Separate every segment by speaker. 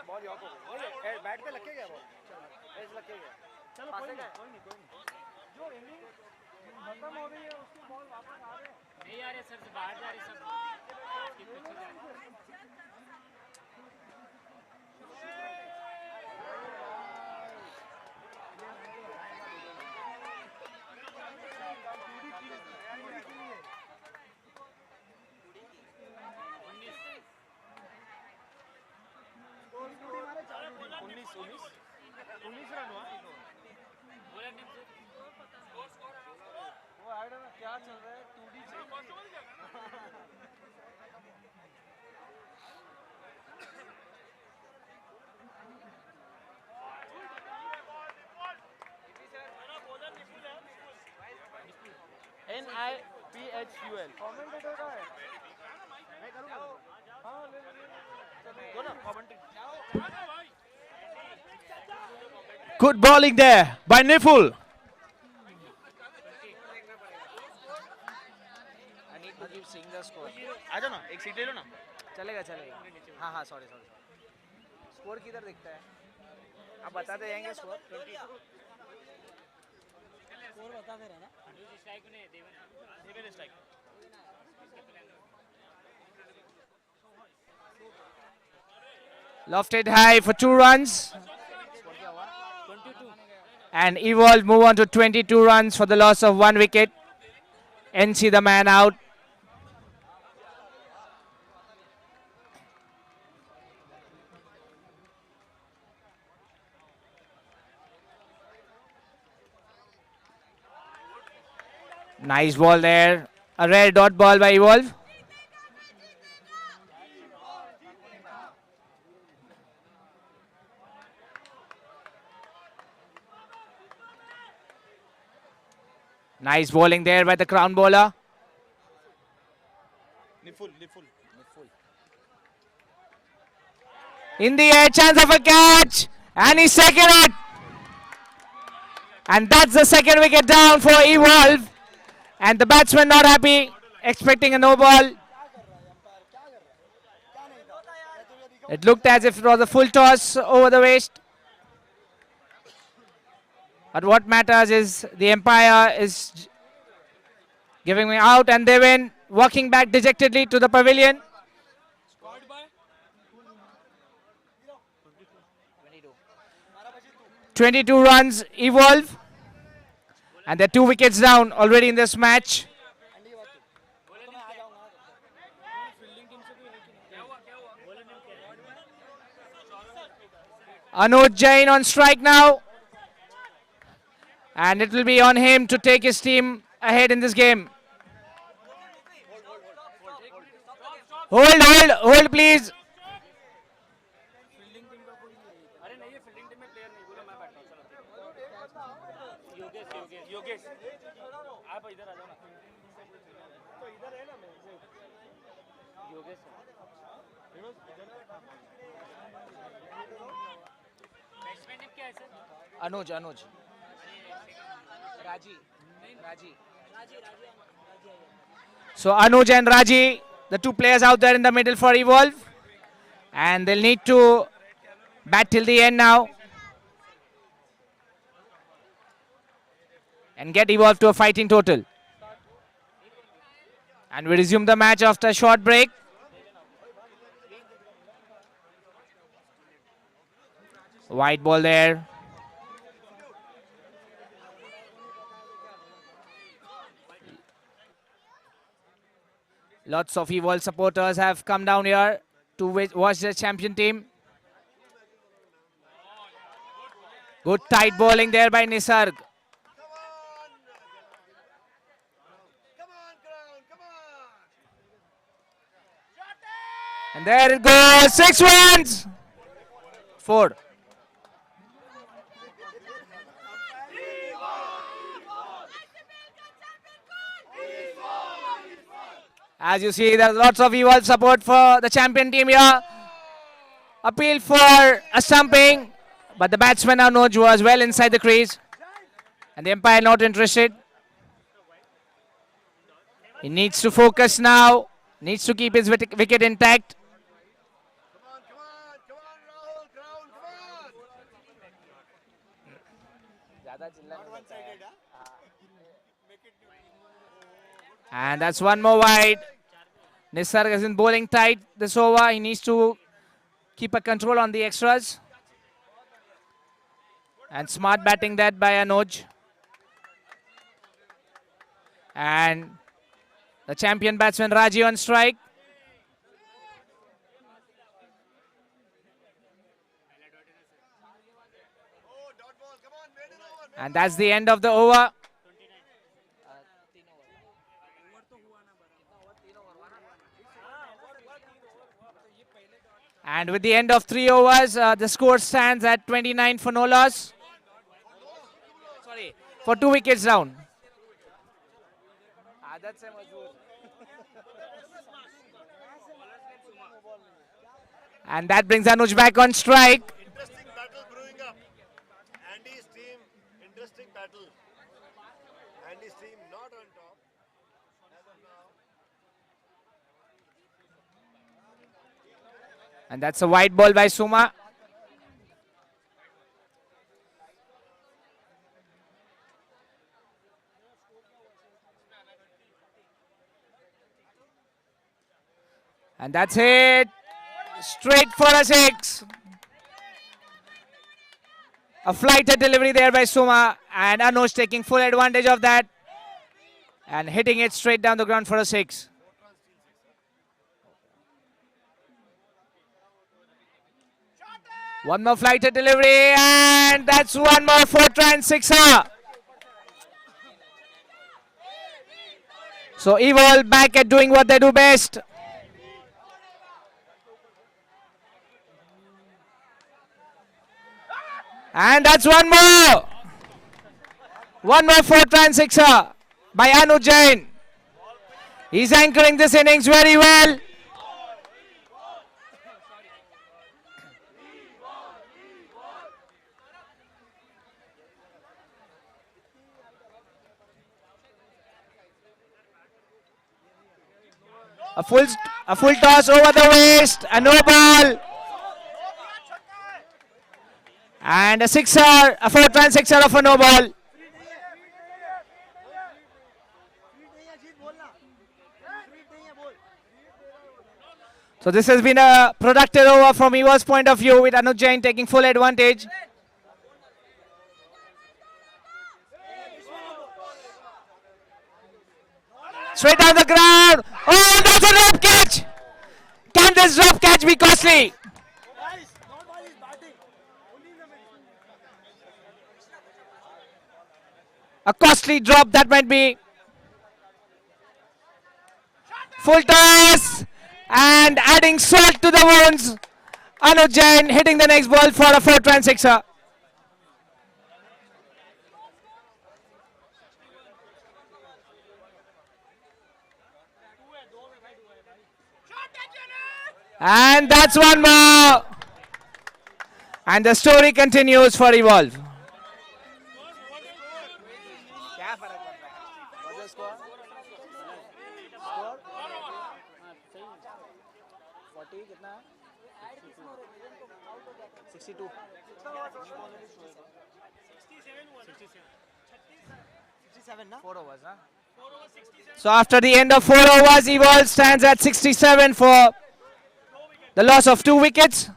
Speaker 1: Ball York हो गई, bat पे लग के गया बॉल, एज लग के गया। चलो कोई नहीं जो इनिंग खत्म हो रही है उसकी बॉल वापस आ रहे नहीं आ रहे सर, बाहर जा रही सब पीछे जा रही। उन्नीस रन हुआ वो आई डोंट नो क्या चल रहा है, 2D चल रहा है। NIPHUL कमेंटेटर का है, मैं करूँगा। हाँ ले दो ना commentator.
Speaker 2: Good bowling there by Niful.
Speaker 1: I need to keep seeing the score. आ जाओ ना, एक सीट ले लो ना। चलेगा चलेगा। हाँ हाँ सॉरी। स्कोर किधर दिखता है? आप बताते जाएंगे स्कोर। स्कोर बता दे रहा ना। स्ट्राइक ने देवन strike.
Speaker 2: Lofted high for 2 runs. And Evolve move on to 22 runs for the loss of 1 wicket. NC the man out. Nice ball there. A rare dot ball by Evolve. Nice bowling there by the crown bowler.
Speaker 1: Niful.
Speaker 2: In the air, chance of a catch. And he's second it. And that's the second wicket down for Evolve. And the batsman not happy, expecting a no ball. It looked as if it was a full toss over the waist. But what matters is the umpire is giving me out, and they win, walking back dejectedly to the pavilion. 22 runs Evolve, and they're 2 wickets down already in this match. Anuj Jain on strike now. And it will be on him to take his team ahead in this game. Hold please.
Speaker 1: Anuj. Raji.
Speaker 2: So Anuj and Raji, the 2 players out there in the middle for Evolve. And they'll need to bat till the end now. And get Evolve to a fighting total. And we resume the match after a short break. Wide ball there. Lots of Evolve supporters have come down here to watch the champion team. Good tight bowling there by Nisarg. And there it goes, 6 runs. 4. As you see, there's lots of Evolve support for the champion team here. Appeal for a stumping, but the batsman Anuj was well inside the crease. And the umpire not interested. He needs to focus now. Needs to keep his wicket intact. And that's one more wide. Nisarg is in bowling tight this over. He needs to keep a control on the extras. And smart batting that by Anuj. And the champion batsman Raji on strike. And that's the end of the over. And with the end of 3 overs, the score stands at 29 for no loss. Sorry, for 2 wickets down. And that brings Anuj back on strike.
Speaker 3: Interesting battle brewing up. Andy's team, interesting battle. Andy's team not on top as of now.
Speaker 2: And that's a wide ball by Suma. And that's it. Straight for a 6. A flighted delivery there by Suma. And Anuj taking full advantage of that. And hitting it straight down the ground for a 6. One more flighted delivery. And that's one more 4-run sixer. So Evolve back at doing what they do best. And that's one more. One more 4-run sixer by Anuj Jain. He's anchoring this innings very well. A full toss over the waist, a no ball. And a sixer, a 4-run sixer of a no ball. So this has been a productive over from Eva's point of view with Anuj Jain taking full advantage. Straight down the ground. Oh, that's a drop catch. Can this drop catch be costly? A costly drop that might be. Full toss and adding salt to the wounds. Anuj Jain hitting the next ball for a 4-run sixer. And that's one more. And the story continues for Evolve. So after the end of 4 overs, Evolve stands at 67 for the loss of 2 wickets.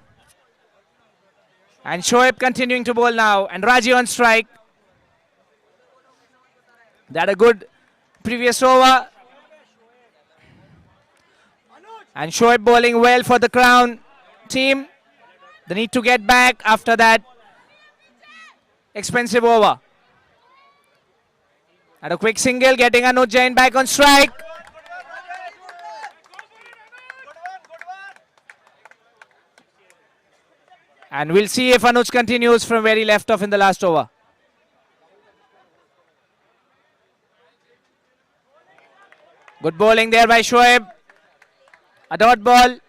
Speaker 2: And Shoaib continuing to bowl now. And Raji on strike. That a good previous over. And Shoaib bowling well for the Crown team. They need to get back after that expensive over. And a quick single getting Anuj Jain back on strike. And we'll see if Anuj continues from where he left off in the last over. Good bowling there by Shoaib. A dot ball.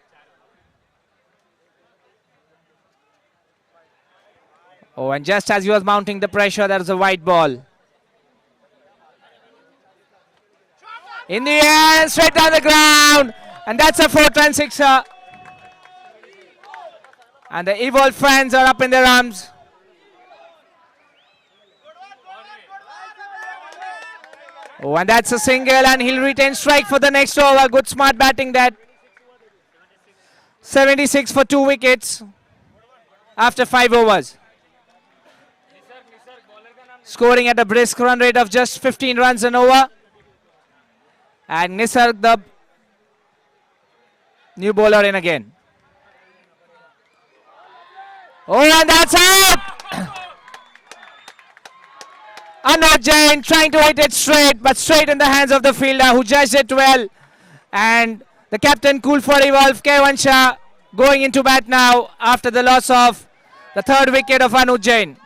Speaker 2: Oh, and just as he was mounting the pressure, there was a white ball. In the air, straight down the ground. And that's a 4-run sixer. And the Evolve fans are up in their arms. Oh, and that's a single, and he'll retain strike for the next over. Good smart batting that. 76 for 2 wickets after 5 overs. Scoring at a brisk run rate of just 15 runs an over. And Nisarg, the new bowler, in again. Oh, and that's out! Anuj Jain trying to hit it straight, but straight in the hands of the fielder who judged it well. And the captain cool for evolve, Kevan Shah, going into bat now after the loss of the 3rd wicket of Anuj Jain.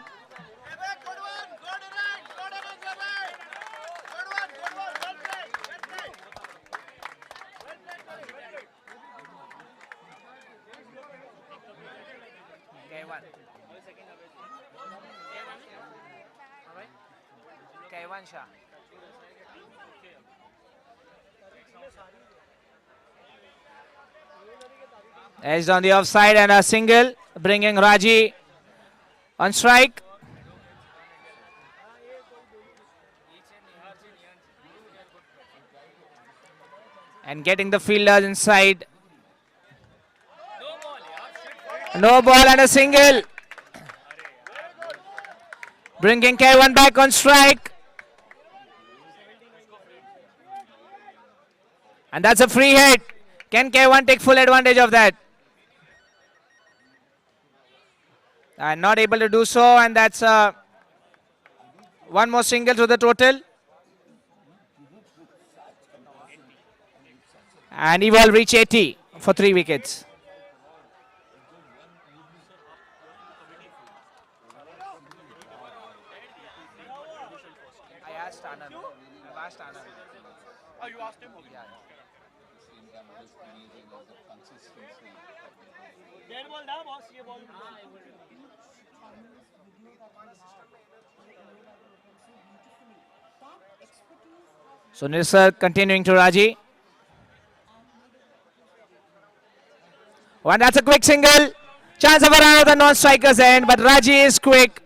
Speaker 2: Edged on the offside and a single, bringing Raji on strike. And getting the fielders inside. No ball and a single. Bringing K1 back on strike. And that's a free hit. Can K1 take full advantage of that? And not able to do so, and that's one more single to the total. And he will reach 80 for 3 wickets. I asked Anand. I've asked Anand.
Speaker 1: Oh, you asked him?
Speaker 2: Yeah.
Speaker 1: Dead ball now, boss. Ye ball.
Speaker 2: So Nisarg continuing to Raji. And that's a quick single. Chance of a run at the non-striker's end, but Raji is quick.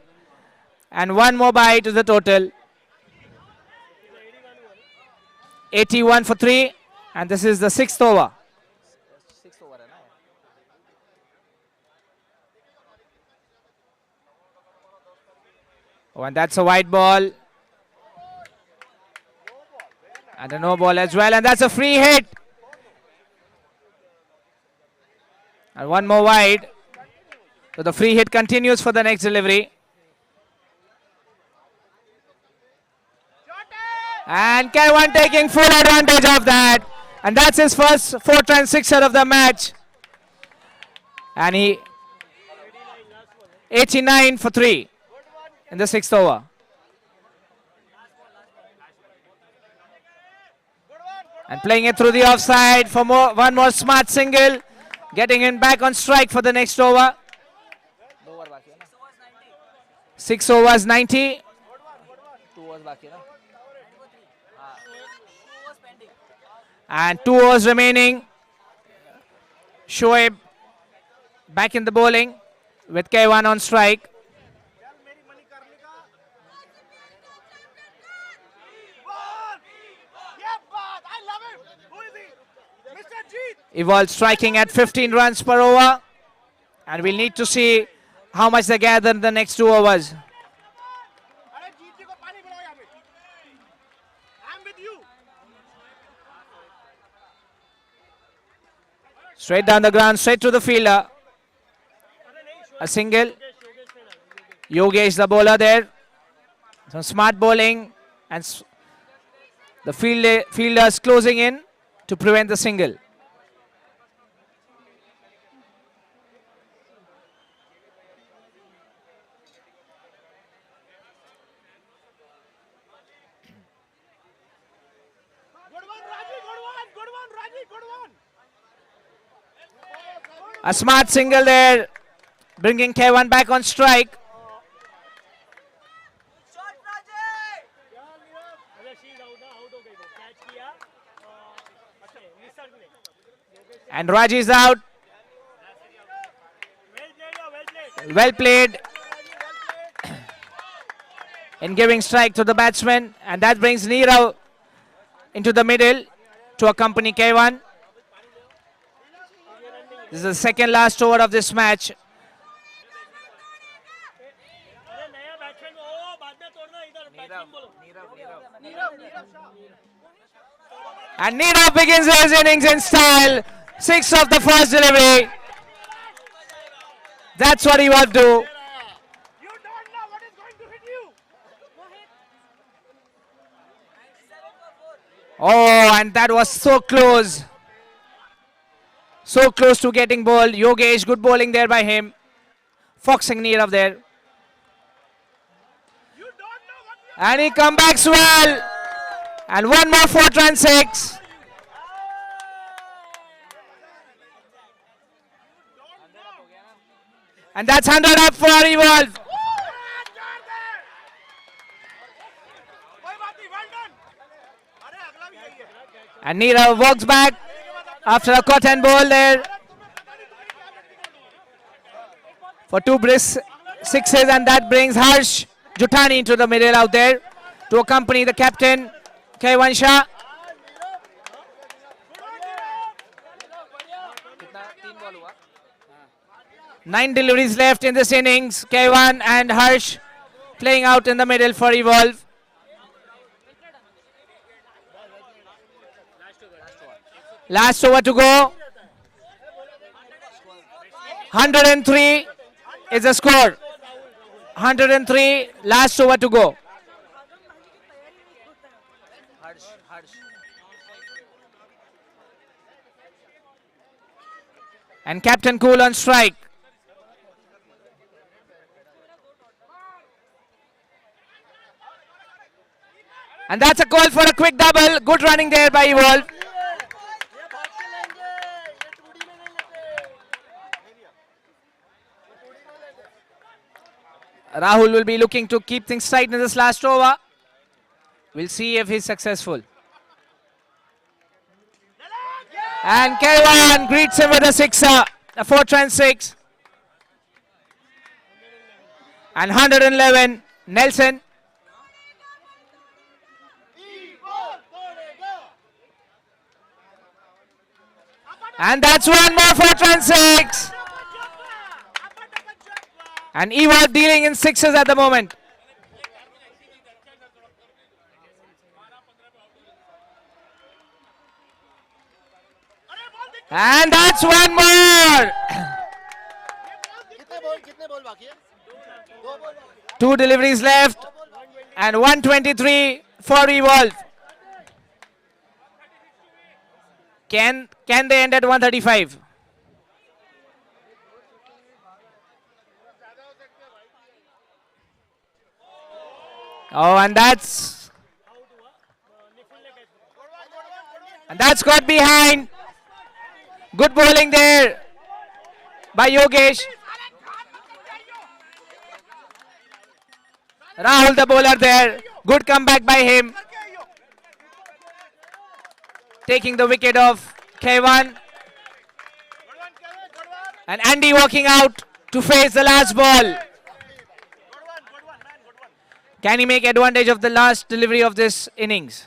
Speaker 2: And one more bye to the total. 81 for 3. And this is the 6th over. Oh, and that's a wide ball. And a no ball as well. And that's a free hit. And one more wide. So the free hit continues for the next delivery. And K1 taking full advantage of that. And that's his first 4-run sixer of the match. And he 89 for 3 in the 6th over. And playing it through the offside for one more smart single. Getting him back on strike for the next over. 6 overs 90. 2 overs and 2 overs remaining. Shoaib back in the bowling with K1 on strike. Evolve striking at 15 runs per over. And we'll need to see how much they gather in the next 2 overs. Straight down the ground, straight to the fielder. A single. Yogesh the bowler there. Some smart bowling. And the fielders closing in to prevent the single. A smart single there, bringing K1 back on strike. And Raji is out. Well played in giving strike to the batsman. And that brings Nirav into the middle to accompany K1. This is the second last over of this match. And Nirav begins his innings in style. 6 of the first delivery. That's what he will do.
Speaker 1: You don't know what is going to hit you.
Speaker 2: Oh, and that was so close. So close to getting bowled. Yogesh, good bowling there by him. Foxing Nirav there.
Speaker 1: You don't know what we are.
Speaker 2: And he comes back well. And one more 4 run 6. And that's 100 up for Evolve.
Speaker 1: कोई बात नहीं, well done. अरे अगला भी यही है.
Speaker 2: And Nirav walks back after a cotton ball there for 2 brisk 6s, and that brings Harsh Jutani into the middle out there to accompany the captain K1 Shah. 9 deliveries left in this innings. K1 and Harsh playing out in the middle for Evolve. Last over to go. 103 is the score. 103, last over to go. And Captain Cool on strike. And that's a call for a quick double. Good running there by Evolve. Rahul will be looking to keep things tight in this last over. We'll see if he's successful. And K1 greets him with a 6er, a 4 run 6. And 111, Nelson. And that's one more 4 run 6. And Evolve dealing in 6s at the moment. And that's one more. 2 deliveries left. And 123 for Evolve. Can they end at 135? Oh, and that's got behind. Good bowling there by Yogesh. Rahul the bowler there. Good comeback by him. Taking the wicket of K1. And Andy walking out to face the last ball. Can he make advantage of the last delivery of this innings?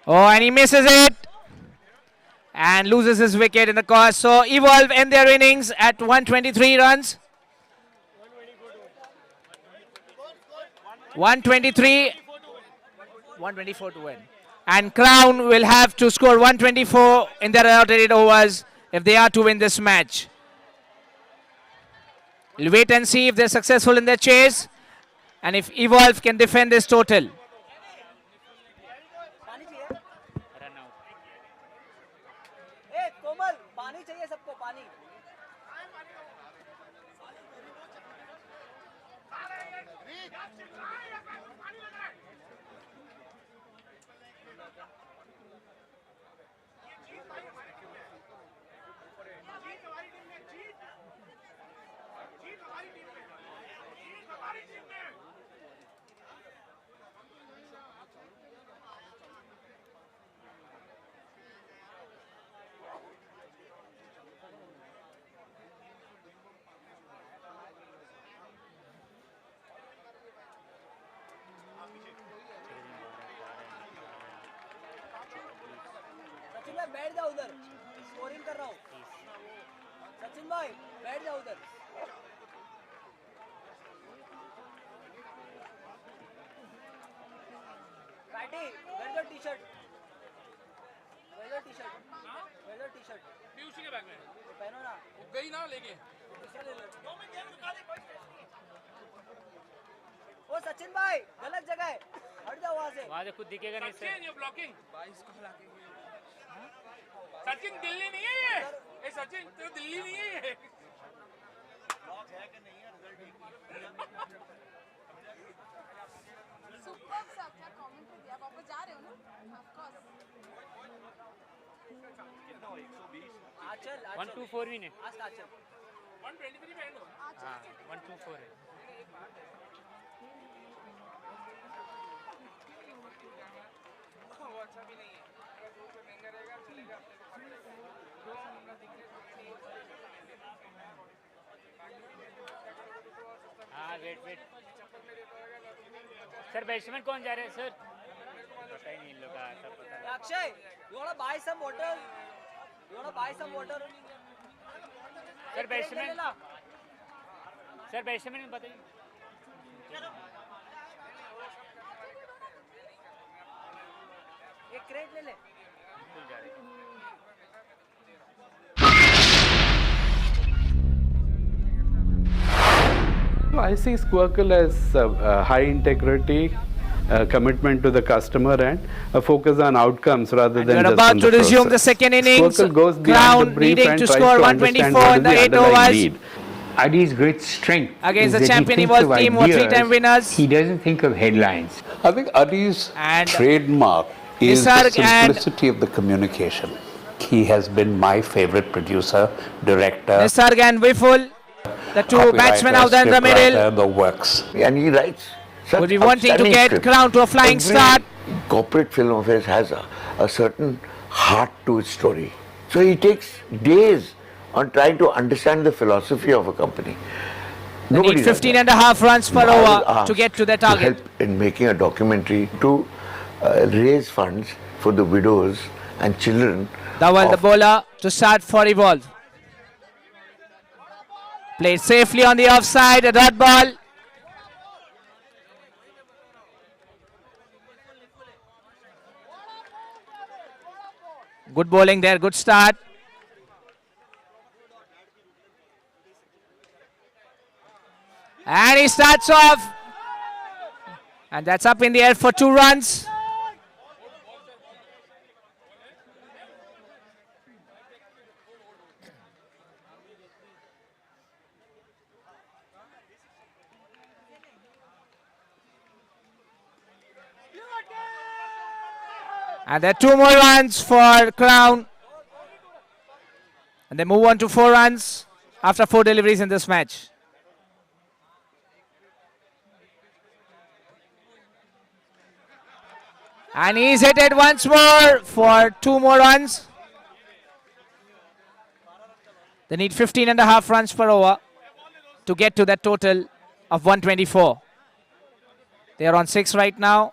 Speaker 2: Oh, and he misses it. And loses his wicket in the course. So Evolve end their innings at 123 runs. 123. 124 to win. And Crown will have to score 124 in their allotted overs if they are to win this match. We'll wait and see if they're successful in their chase and if Evolve can defend this total.
Speaker 4: भाई बैठ जाओ उधर, scoring कर रहा हूँ। सचिन भाई बैठ जाओ उधर। बैठी, wear your T-shirt, wear your T-shirt, wear your T-shirt.
Speaker 1: भी उसी के बैग में
Speaker 4: तो पहनो ना,
Speaker 1: गई ना लेके।
Speaker 4: दूसरा ले लो। ओ सचिन भाई गलत जगह है, हट जाओ वहाँ से।
Speaker 1: वहाँ से खुद दिखेगा नहीं। सचिन ये ब्लॉकिंग 22 को लाके सचिन दिल्ली नहीं है ये सचिन तो दिल्ली नहीं है ये।
Speaker 5: सुपर सा क्या कमेंट दिया, वापस जा रहे हो ना? Of course.
Speaker 4: आचल,
Speaker 1: 124 भी नहीं।
Speaker 4: आचल
Speaker 1: 123 पे एंड हो। हाँ 124 है। वो अच्छा भी नहीं है, अगर 2 रुपए महंगा रहेगा चलेगा अपने को। दो हमरा दिखने को नहीं। हाँ वेट सर बैट्समैन कौन जा रहे हैं सर? पता ही नहीं इन लोग का, सब पता है।
Speaker 4: Akshay, you wanna buy some water? You wanna buy some water?
Speaker 1: Sir batsman बताइए।
Speaker 4: एक क्रेट ले ले।
Speaker 1: भूल जा रहे हैं।
Speaker 6: I see Squircle as high integrity, commitment to the customer, and a focus on outcomes rather than
Speaker 2: We're
Speaker 6: just
Speaker 2: about
Speaker 6: on
Speaker 2: to
Speaker 6: the
Speaker 2: resume the
Speaker 6: process.
Speaker 2: second innings.
Speaker 6: Squircle goes beyond the
Speaker 2: Crown
Speaker 6: brief
Speaker 2: needing
Speaker 6: and
Speaker 2: to
Speaker 6: tries
Speaker 2: score
Speaker 6: to
Speaker 2: 124
Speaker 6: understand
Speaker 2: in the
Speaker 6: what is
Speaker 2: 8
Speaker 6: underlying
Speaker 2: overs.
Speaker 6: need.
Speaker 7: Adi's great strength
Speaker 2: Against
Speaker 7: is
Speaker 2: the
Speaker 7: that
Speaker 2: champion
Speaker 7: he
Speaker 2: Evolve
Speaker 7: thinks of
Speaker 2: team, who are 3-time
Speaker 7: ideas.
Speaker 2: winners.
Speaker 7: He doesn't think of headlines.
Speaker 8: I think Adi's
Speaker 2: And
Speaker 8: trademark is the
Speaker 2: Nisarg and-
Speaker 8: simplicity of the communication. He has been my favorite producer, director,
Speaker 2: Nisarg and Viful, the two batsmen out there in the middle,
Speaker 8: scriptwriter, the works.
Speaker 9: And he writes such
Speaker 2: would be wanting to
Speaker 9: outstanding
Speaker 2: get
Speaker 9: scripts.
Speaker 2: Crown to a flying
Speaker 9: Every
Speaker 2: start.
Speaker 9: corporate film of his has a certain heart to its story. So he takes days on trying to understand the philosophy of a company.
Speaker 2: They need 15.5 runs per
Speaker 9: I was
Speaker 2: over to
Speaker 9: asked
Speaker 2: get to their
Speaker 9: to
Speaker 2: target.
Speaker 9: help in making a documentary to raise funds for the widows and children.
Speaker 2: Dawal, the
Speaker 9: of
Speaker 2: bowler, to start for Evolve. Played safely on the offside, a dot ball. Good bowling there, good start. And he starts off. And that's up in the air for 2 runs. And there are 2 more runs for Crown. And they move on to 4 runs after 4 deliveries in this match. And he's hit it once more for 2 more runs. They need 15.5 runs per over to get to that total of 124. They are on 6 right now.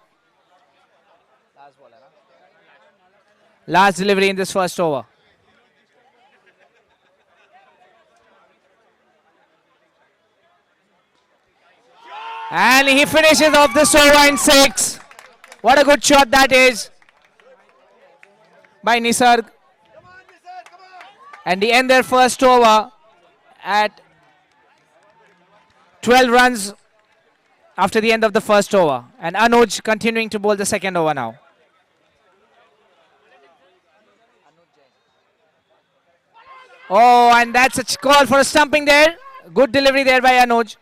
Speaker 2: Last delivery in this first over. And he finishes off this over in 6. What a good shot that is by Nisarg. And they end their first over at 12 runs after the end of the first over. And Anuj continuing to bowl the second over now. Oh, and that's a call for a stumping there. Good delivery there by Anuj.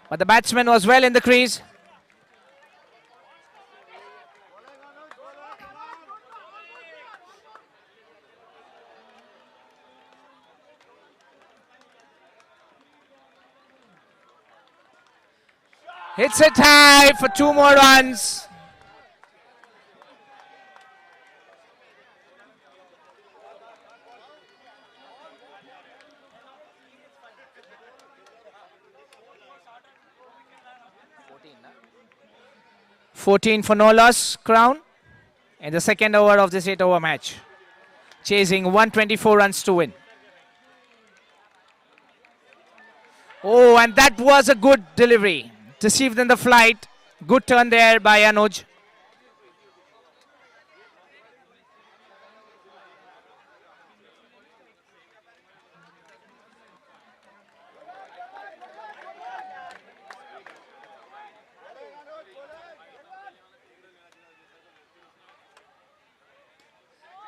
Speaker 2: But the batsman was well in the crease. Hits it high for 2 more runs. $14 for no loss, Crown, in the second over of this 8-over match. chasing 124 runs to win. Oh, and that was a good delivery. Deceived in the flight. Good turn there by Anuj.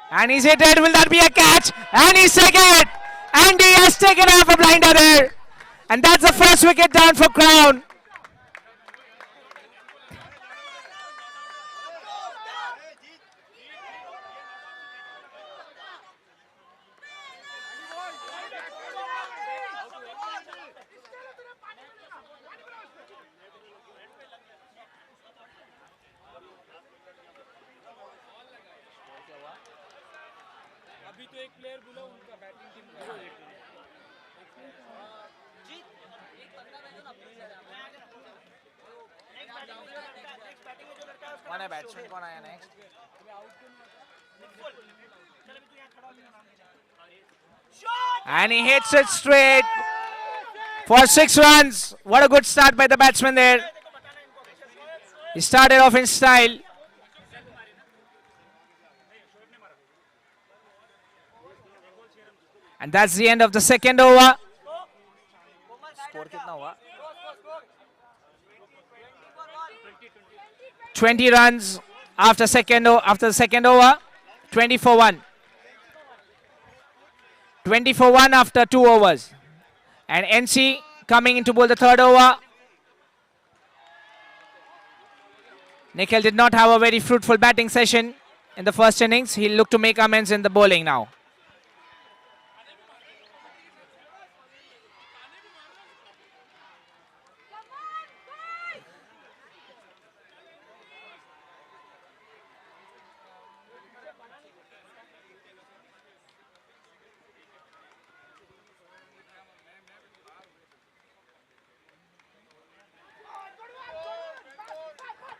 Speaker 2: And he's hit it. Will that be a catch? And he's taken it. And he has taken off a blinder there. And that's the first wicket down for Crown. And he hits it straight for 6 runs. What a good start by the batsman there. He started off in style. And that's the end of the second over. Score kitna hua? 20 runs after the second over. 20 for 1. 20 for 1 after 2 overs. And NC coming in to bowl the third over. Nikhil did not have a very fruitful batting session in the first innings. He'll look to make amends in the bowling now.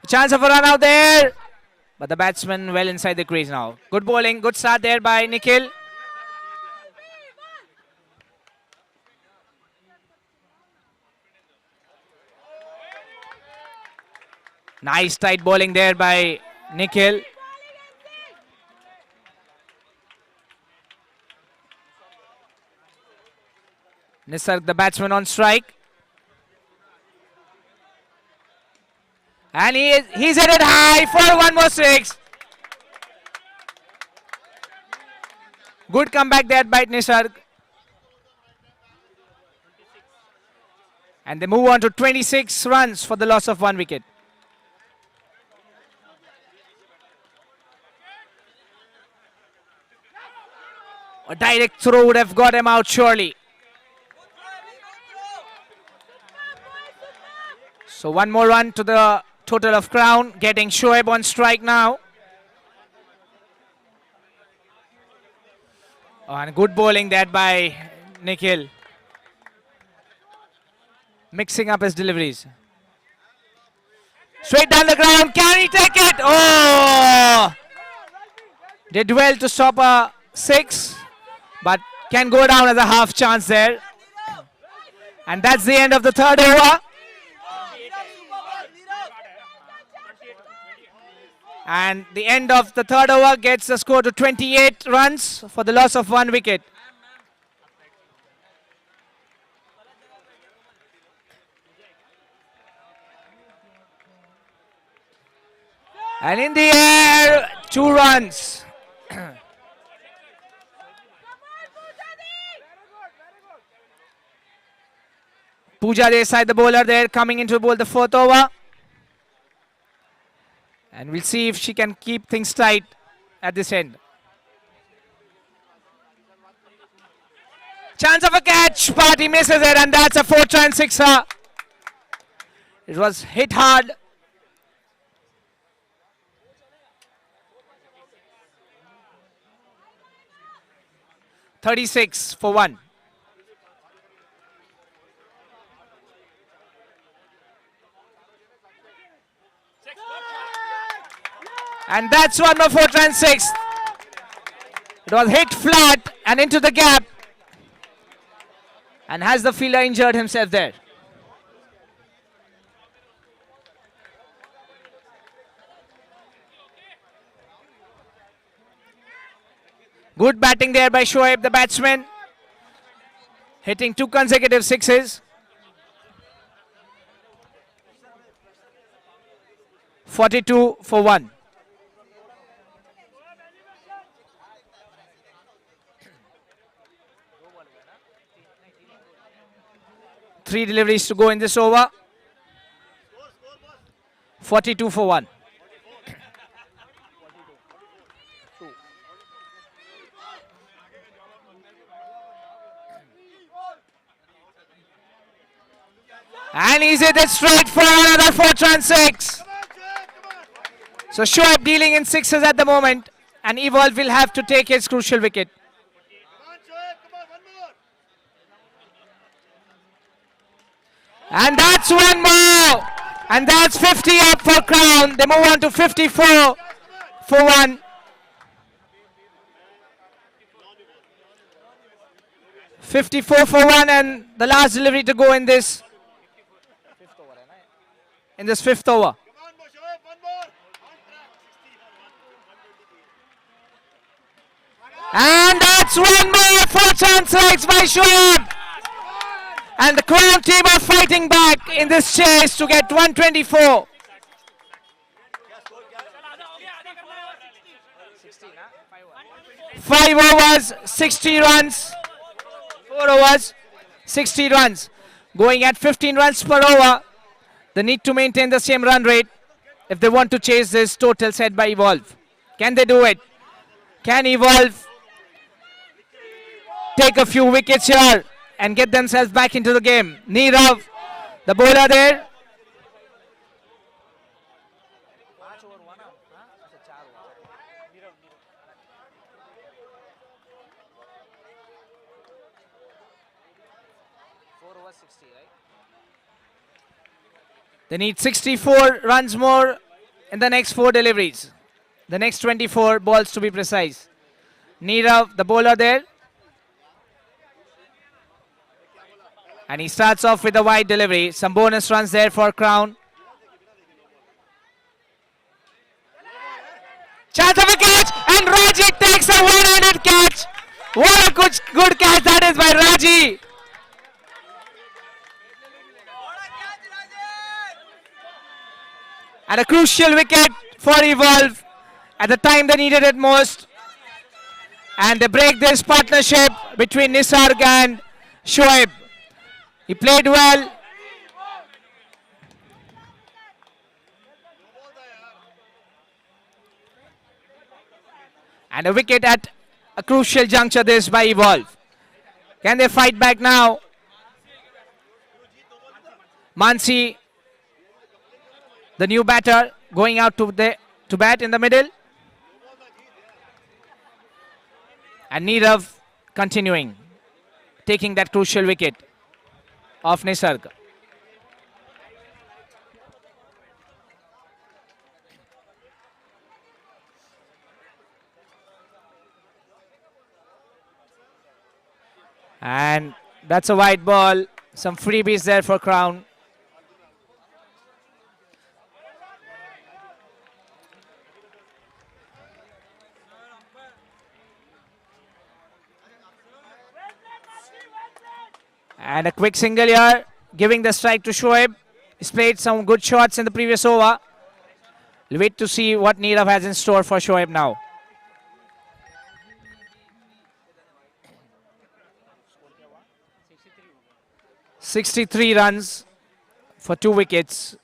Speaker 2: Chance of a run out there. But the batsman well inside the crease now. Good bowling. Good start there by Nikhil. Nice tight bowling there by Nikhil. Nisarg, the batsman, on strike. And he's hit it high for 1 more 6. Good comeback there by Nisarg. And they move on to 26 runs for the loss of 1 wicket. A direct throw would have got him out surely. So 1 more run to the total of Crown, getting Shoaib on strike now. Oh, and good bowling that by Nikhil. Mixing up his deliveries. Straight down the ground. Can he take it? Oh! Did well to stop a 6, but can go down as a half chance there. And that's the end of the third over. And the end of the third over gets the score to 28 runs for the loss of 1 wicket. And in the air, 2 runs. Pooja Desai, the bowler there, coming in to bowl the 4th over. And we'll see if she can keep things tight at this end. Chance of a catch, but he misses it, and that's a 4-run sixer. It was hit hard. (36 for 1). And that's 1 more 4-run 6. It was hit flat and into the gap. And has the fielder injured himself there? Good batting there by Shoaib, the batsman. Hitting 2 consecutive sixes. 42 for 1. Three deliveries to go in this over. 42 for 1. And he's hit it straight for another 4-6. So Shoaib dealing in sixes at the moment, and Evolve will have to take his crucial wicket. And that's one more. And that's 50 up for Crown. They move on to 54 for 1. 54 for 1, and the last delivery to go in this fifth over. And that's one more for chance by Shoaib. And the Crown team are fighting back in this chase to get 124. 5 overs, 60 runs. 4 overs, 60 runs. Going at 15 runs per over. They need to maintain the same run rate if they want to chase this total set by Evolve. Can they do it? Can Evolve take a few wickets here and get themselves back into the game? Nirav, the bowler there. They need 64 runs more in the next 4 deliveries. The next 24 balls to be precise. Nirav, the bowler there. And he starts off with a wide delivery. Some bonus runs there for Crown. Chance of a catch, and Raji takes a one-handed catch. What a good catch that is by Raji. And a crucial wicket for Evolve at the time they needed it most. And they break this partnership between Nisarg and Shoaib. He played well. And a wicket at a crucial juncture this by Evolve. Can they fight back now? Mansi, the new batter, going out to bat in the middle. And Nirav continuing, taking that crucial wicket of Nisarg. And that's a wide ball. Some freebies there for Crown. And a quick single here, giving the strike to Shoaib. He's played some good shots in the previous over. We'll wait to see what Nirav has in store for Shoaib now. .63 runs for 2 wickets.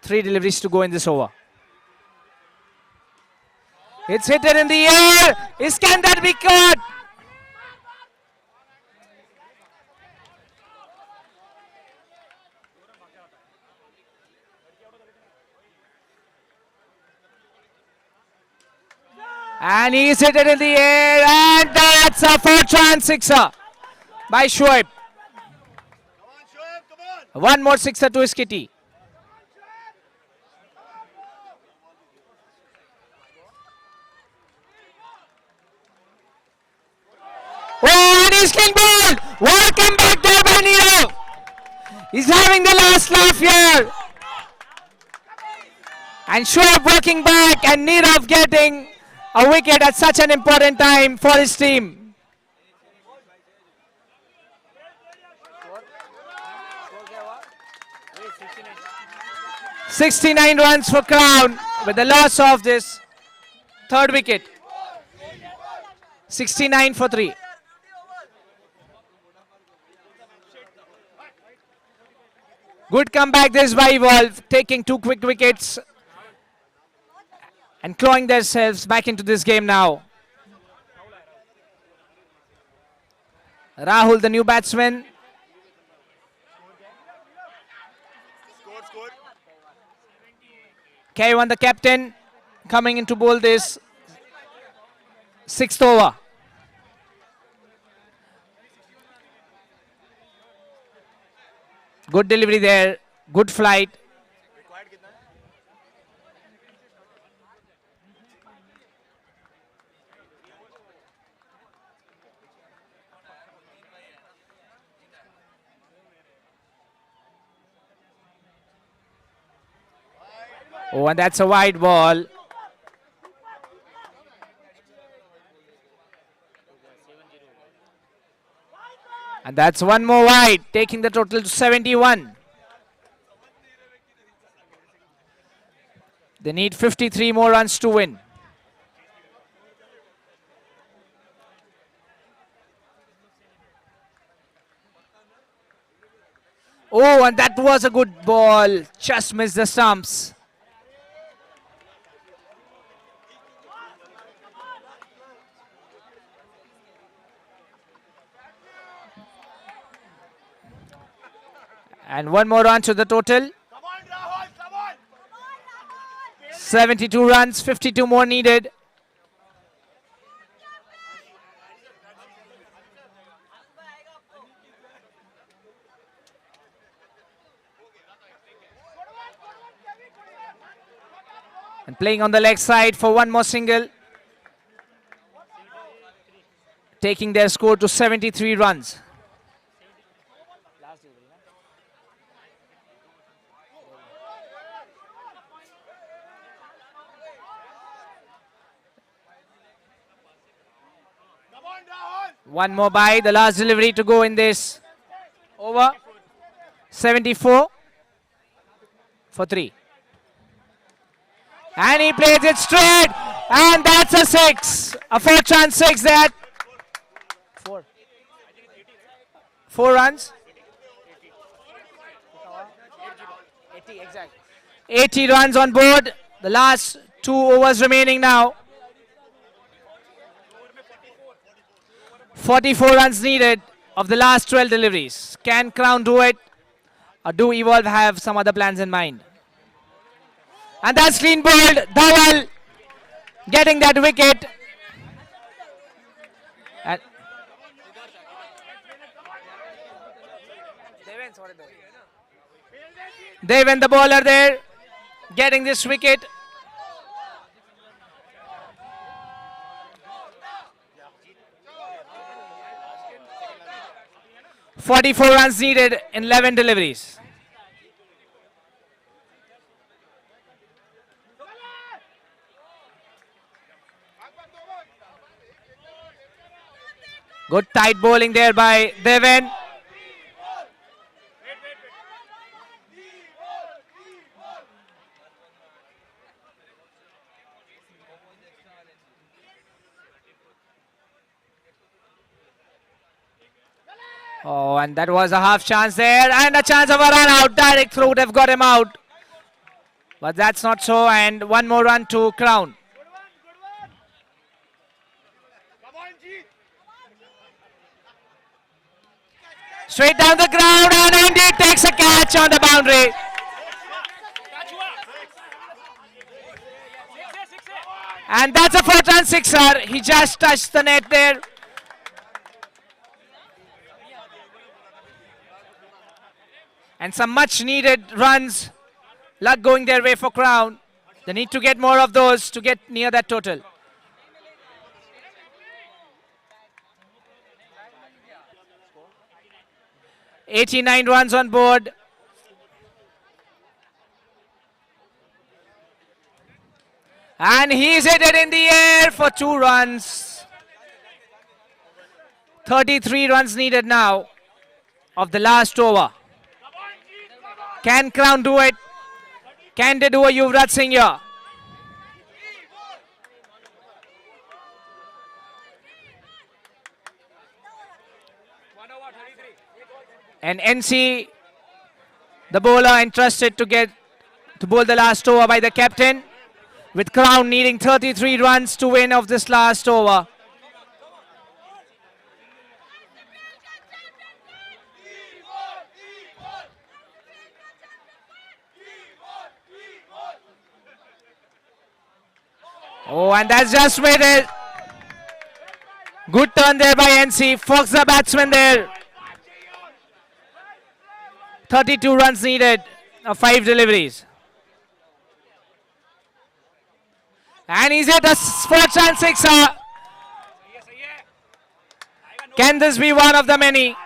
Speaker 2: 3 deliveries to go in this over. It's hit it in the air. Can that be caught? And he's hit it in the air, and that's a 4-run sixer by Shoaib. One more sixer to his kitty. he's clean ball. What a comeback there by Nirav. He's having the last laugh here. And Shoaib working back and Nirav getting a wicket at such an important time for his team. 69 runs for Crown with the loss of this third wicket. 69 for 3. Good comeback this by Evolve, taking 2 quick wickets and clawing themselves back into this game now. Rahul, the new batsman. K1, the captain, coming in to bowl this 6th over. Good delivery there, good flight. Oh, and that's a wide ball. And that's one more wide, taking the total to 71. They need 53 more runs to win. Oh, and that was a good ball. Just missed the stumps. And one more run to the total. 72 runs, 52 more needed. And playing on the leg side for one more single. Taking their score to 73 runs. One more by, the last delivery to go in this over. 74 for 3. And he plays it straight. And that's a 6. A 4-chance 6 there. 4 runs. 80 exact. 80 runs on board. The last 2 overs remaining now. 44 runs needed of the last 12 deliveries. Can Crown do it? Or do Evolve have some other plans in mind? And that's clean bowled. Dhawal getting that wicket. And Devan, the bowler there, getting this wicket. .44 runs needed in 11 deliveries. Good tight bowling there by Devan. Oh, and that was a half chance there, and a chance of a run out. Direct throw would have got him out. But that's not so, and one more run to Crown. Straight down the ground, and Andy takes a catch on the boundary. And that's a 4-run sixer. He just touched the net there. And some much needed runs. Luck going their way for Crown. They need to get more of those to get near that total. 89 runs on board. And he's hit it in the air for 2 runs. 33 runs needed now of the last over. Can Crown do it? Can they do a Yuvraj Singh here? And NC, the bowler, entrusted to bowl the last over by the captain, with Crown needing 33 runs to win of this last over. Oh, and that's just made it. Good turn there by NC. Fox the batsman there. 32 runs needed of 5 deliveries. And he's hit a spot chance sixer. Can this be one of the many?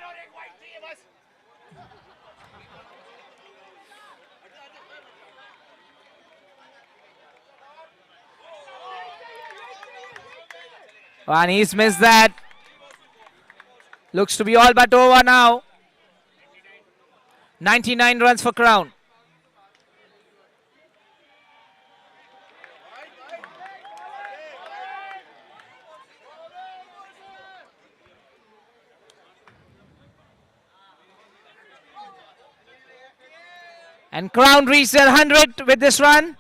Speaker 2: And he's missed that. Looks to be all but over now. 99 runs for Crown. And Crown reached their 100 with this run.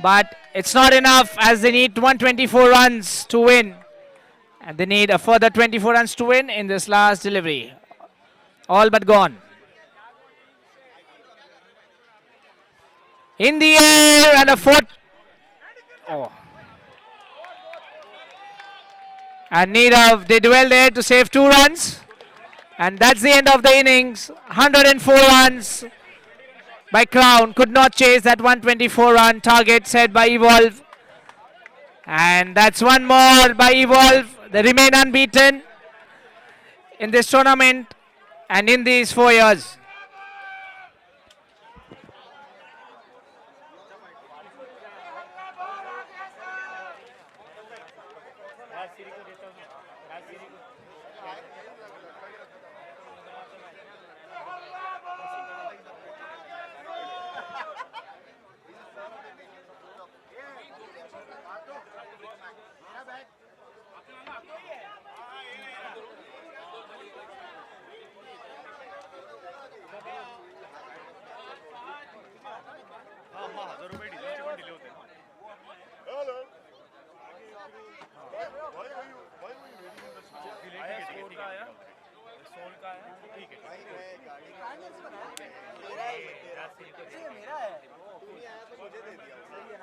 Speaker 2: But it's not enough, as they need 124 runs to win. And they need a further 24 runs to win in this last delivery. All but gone. In the air and a foot. Oh. And Nirav did well there to save 2 runs. And that's the end of the innings. 104 runs by Crown. Could not chase that 124 run target set by Evolve. And that's one more by Evolve. They remain unbeaten in this tournament and in these 4 years.
Speaker 4: मेरा है